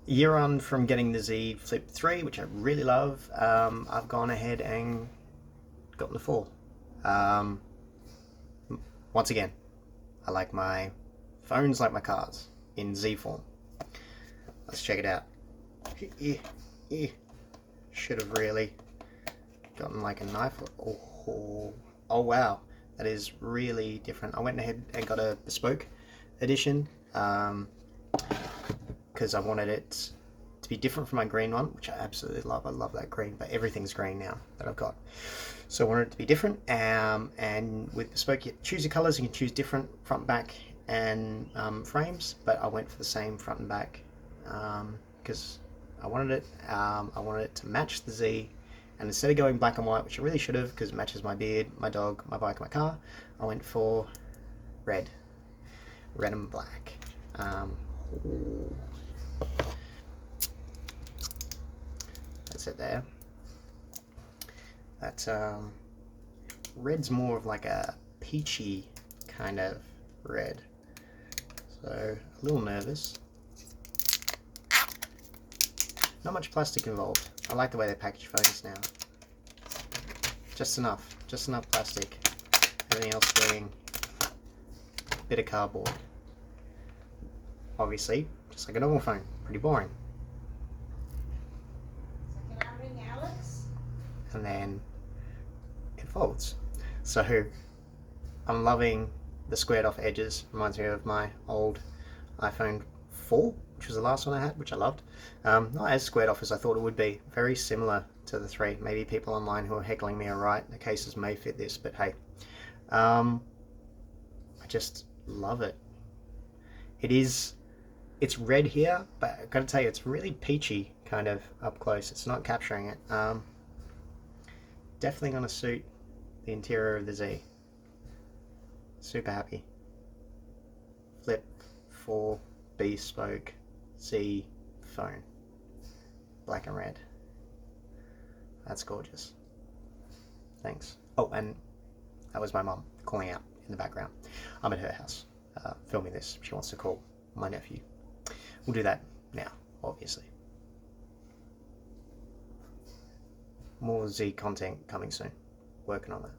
year on from getting the Z Flip 3, which I really love, I've gone ahead and gotten the 4. Um, once again, I like my phones like my cars in Z form. Let's check it out. Should have really gotten like a knife. Oh wow, that is really different. I went ahead and got a Bespoke edition because I wanted it to be different from my green one, which I absolutely love. I love that green, but everything's green now that I've got. So I wanted it to be different, and with Bespoke you choose your colors, you can choose different front, back and frames, but I went for the same front and back because I wanted it to match the Z, and instead of going black and white, which I really should have because it matches my beard, my dog, my bike, my car, I went for red and black. That's it there. That red's more of like a peachy kind of red, so a little nervous. Not much plastic involved. I like the way they package phones now. Just enough plastic. Everything else being a bit of cardboard. Obviously, just like a normal phone. Pretty boring. So can I ring Alex? And then it folds. So I'm loving the squared off edges. Reminds me of my old iPhone 4, which was the last one I had, which I loved. Not as squared off as I thought it would be. Very similar to the 3. Maybe people online who are heckling me are right. The cases may fit this, but hey. I just love it. It's red here, but I've got to tell you, it's really peachy kind of up close. It's not capturing it. Definitely going to suit the interior of the Z. Super happy. Flip 4 Bespoke Z phone. Black and red. That's gorgeous. Thanks. Oh, and that was my mum calling out in the background. I'm at her house filming this. She wants to call my nephew. We'll do that now, obviously. More Z content coming soon. Working on that.